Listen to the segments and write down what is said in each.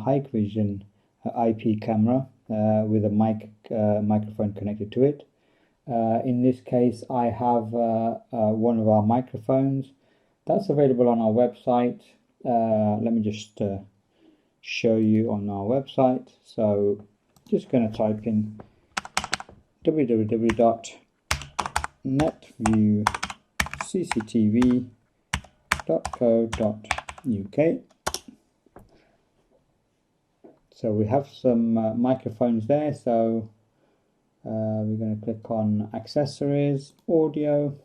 Hikvision IP camera with a microphone connected to it. In this case, I have one of our microphones that's available on our website. Let me just show you on our website. So just going to type in www.netviewcctv.co.uk. So we have some microphones there, so we're going to click on accessories, audio,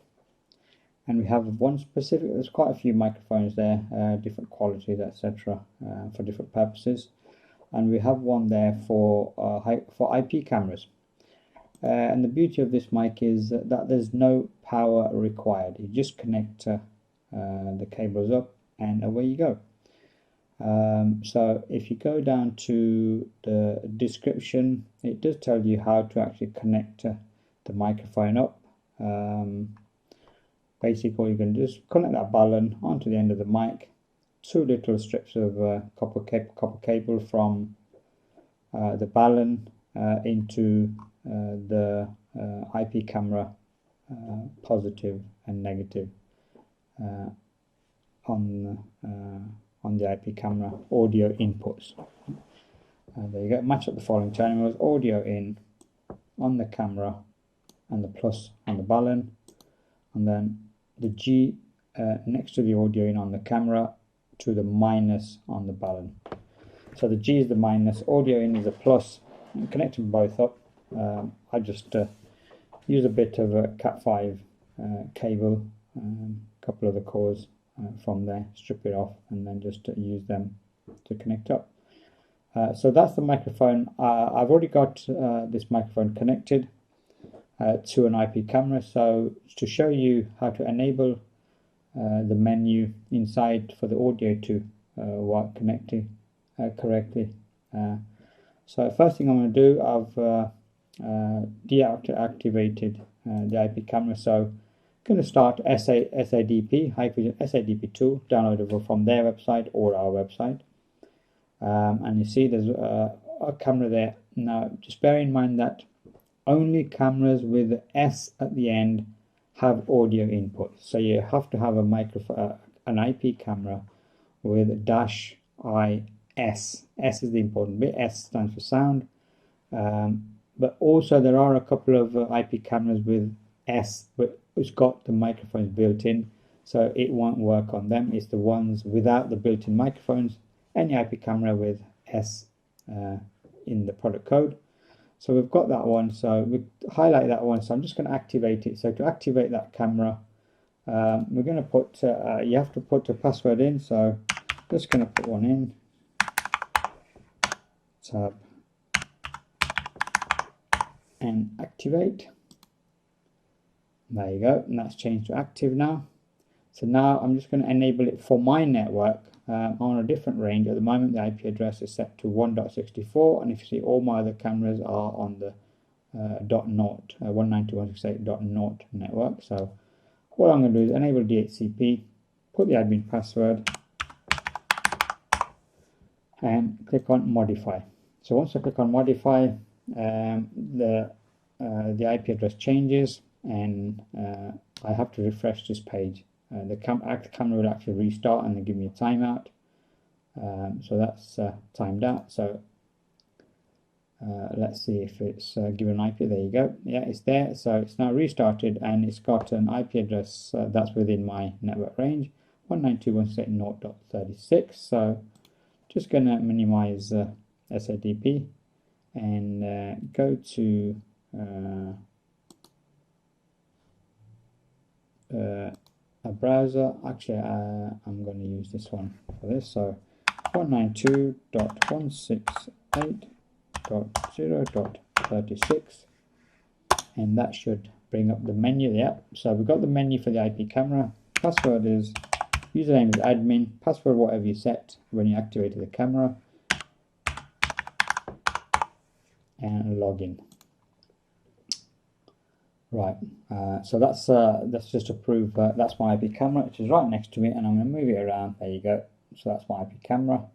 and we have one specific. There's quite a few microphones there, different qualities, etc., for different purposes, and we have one there for IP cameras. And the beauty of this mic is that there's no power required. You just connect the cables up and away you go. So if you go down to the description, it does tell you how to actually connect the microphone up. Basically, you can just connect that balun onto the end of the mic, two little strips of copper cable from the balun into the IP camera, positive and negative on the IP camera audio inputs. There you go. Match up the following terminals: audio in on the camera and the plus on the balun, and then the G next to the audio in on the camera to the minus on the balun. So the G is the minus, audio in is the plus. Connect them both up. I just use a bit of a Cat5 cable, a couple of the cords from there, strip it off, and then just use them to connect up. So that's the microphone. I've already got this microphone connected to an IP camera. So to show you how to enable the menu inside for the audio to work connected correctly. So first thing I'm going to do, I've deactivated the IP camera. So going to start SADP, Hikvision SADP tool, downloadable from their website or our website. And you see there's a camera there. Now just bear in mind that only cameras with S at the end have audio input. So you have to have a microphone, an IP camera with -IS. S is the important bit. S stands for sound. But also there are a couple of IP cameras with S, but it's got the microphones built in, so it won't work on them. It's the ones without the built-in microphones. Any IP camera with S in the product code. So we've got that one, so we highlight that one. So I'm just going to activate it. So to activate that camera, we're going to put you have to put a password in, so just going to put one in. Tab and activate. There you go, and that's changed to active now. So now I'm just going to enable it for my network on a different range. At the moment the IP address is set to 1.64, and if you see, all my other cameras are on the .0 192.168.0 network. So what I'm going to do is enable DHCP, put the admin password, and click on modify. So once I click on modify, the IP address changes, and I have to refresh this page. The camera will actually restart and then give me a timeout. So that's timed out. So let's see if it's given an IP. There you go. Yeah, it's there. So it's now restarted, and it's got an IP address that's within my network range, 192.168.0.36. So just going to minimize SADP and go to a browser. Actually, I'm going to use this one for this. So 192.168.0.36, and that should bring up the menu there. So we've got the menu for the IP camera. Password is, username is admin, password whatever you set when you activated the camera, and login. Right, so that's just to prove that's my IP camera, which is right next to me, and I'm going to move it around. There you go. So that's my IP camera.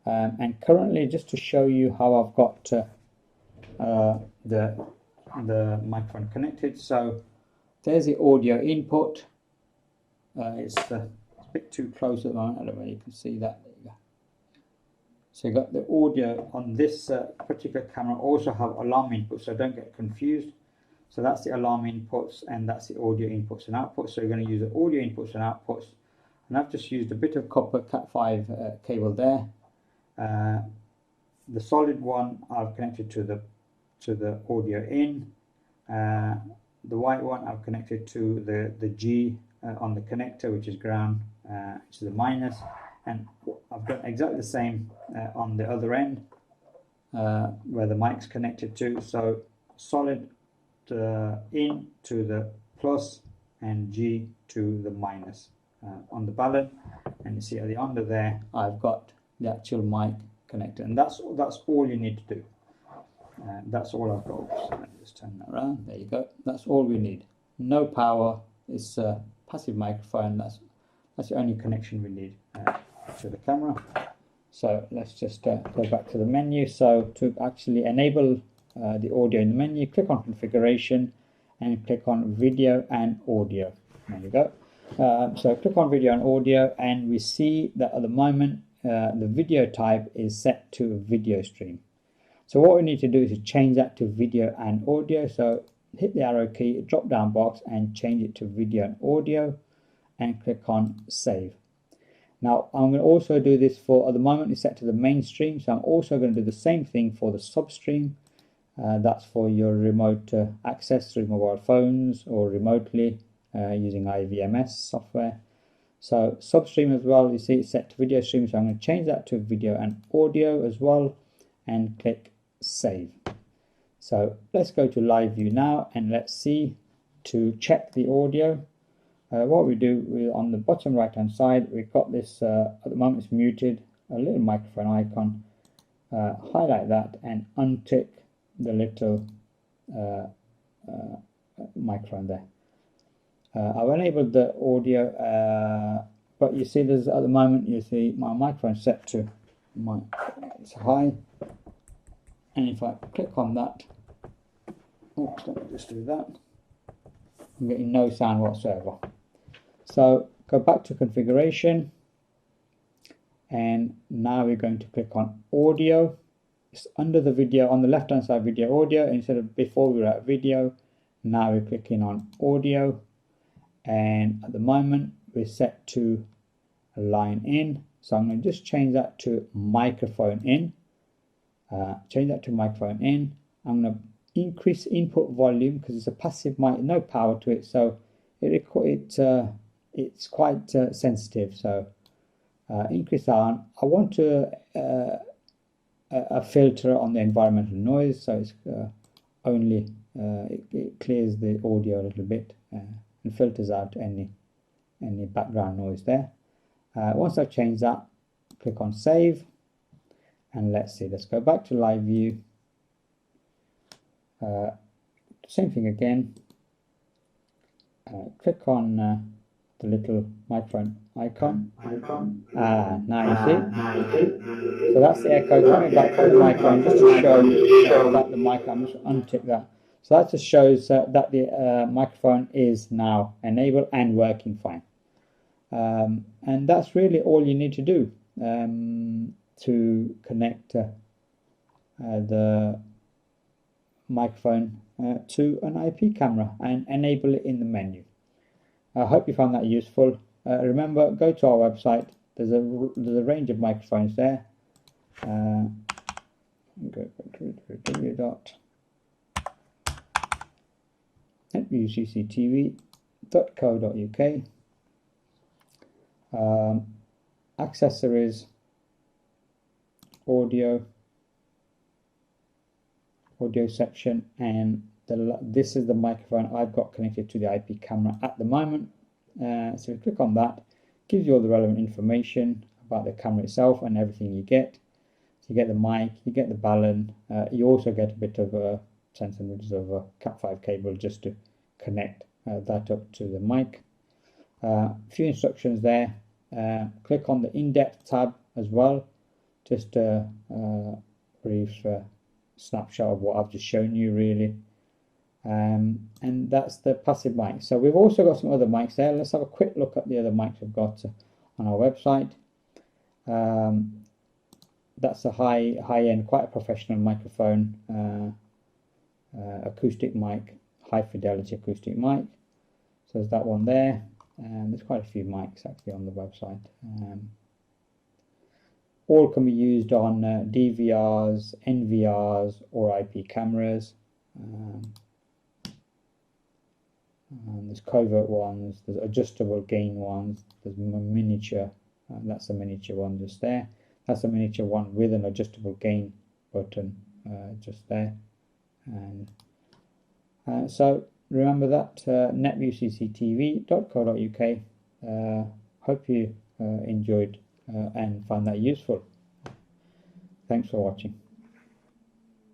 And currently, just to show you how I've got the microphone connected, so there's the audio input. It's a bit too close at the moment. I don't know if you can see that. There you go. So you've got the audio on this particular camera also have alarm inputs, so don't get confused. So that's the alarm inputs and that's the audio inputs and outputs. So you're going to use the audio inputs and outputs. And I've just used a bit of copper Cat5 cable there. The solid one I've connected to the audio in. The white one I've connected to the G on the connector, which is ground, which is the minus, and I've done exactly the same on the other end where the mic's connected to. So solid in to the plus and G to the minus on the balun, and you see at the under there I've got the actual mic connected, and that's all you need to do. That's all I've got. So let me just turn that around. There you go. That's all we need. No power. It's a passive microphone. That's the only connection we need to the camera. So let's just go back to the menu. So to actually enable the audio in the menu, click on configuration and click on video and audio. There you go. So click on video and audio, and we see that at the moment the video type is set to video stream. So what we need to do is to change that to video and audio. So hit the arrow key, drop down box, and change it to video and audio, and click on save. Now I'm going to also do this for, at the moment it's set to the mainstream, so I'm also going to do the same thing for the substream. That's for your remote access through mobile phones or remotely using IVMS software. So substream as well, you see it's set to video stream, so I'm going to change that to video and audio as well, and click save. So let's go to live view now, and let's see to check the audio. What we do, on the bottom right hand side, we've got this at the moment it's muted, a little microphone icon. Highlight that and untick the little microphone there. I've enabled the audio, but you see there's, at the moment you see my microphone set to it's high, and if I click on that, oops, let me just do that, I'm getting no sound whatsoever. So go back to configuration, and now we're going to click on audio. It's under the video on the left hand side, video audio. Instead of before we were at video, now we're clicking on audio, and at the moment we're set to line in. So I'm going to just change that to microphone in. Change that to microphone in. I'm going to increase input volume because it's a passive mic, no power to it, so it's quite sensitive. So increase that on. I want to a filter on the environmental noise, so it's only it clears the audio a little bit and filters out any background noise there. Once I've changed that, click on save, and let's see, let's go back to live view. Same thing again. Click on the little microphone icon. Now you see. So that's the echo coming back from the microphone, just to show that the mic. I'm just untick that. So that just shows that the microphone is now enabled and working fine. And that's really all you need to do to connect the microphone to an IP camera and enable it in the menu. I hope you found that useful. Remember, go to our website. There's a range of microphones there. Go to www.netviewcctv.co.uk. Accessories, audio section, and this is the microphone I've got connected to the IP camera at the moment. So click on that, gives you all the relevant information about the camera itself and everything you get. So you get the mic, you get the balun, you also get a bit of 10 centimeters of a Cat5 cable just to connect that up to the mic. A few instructions there. Click on the in-depth tab as well just a brief snapshot of what I've just shown you, really. And that's the passive mic. So we've also got some other mics there. Let's have a quick look at the other mics we've got on our website. That's a high-end, quite a professional microphone, acoustic mic, high fidelity acoustic mic. So there's that one there, and there's quite a few mics actually on the website. All can be used on DVRs, NVRs, or IP cameras. And there's covert ones, there's adjustable gain ones, there's miniature, that's a miniature one just there. That's a miniature one with an adjustable gain button just there. And so remember that, netview.cctv.co.uk. Hope you enjoyed and found that useful. Thanks for watching.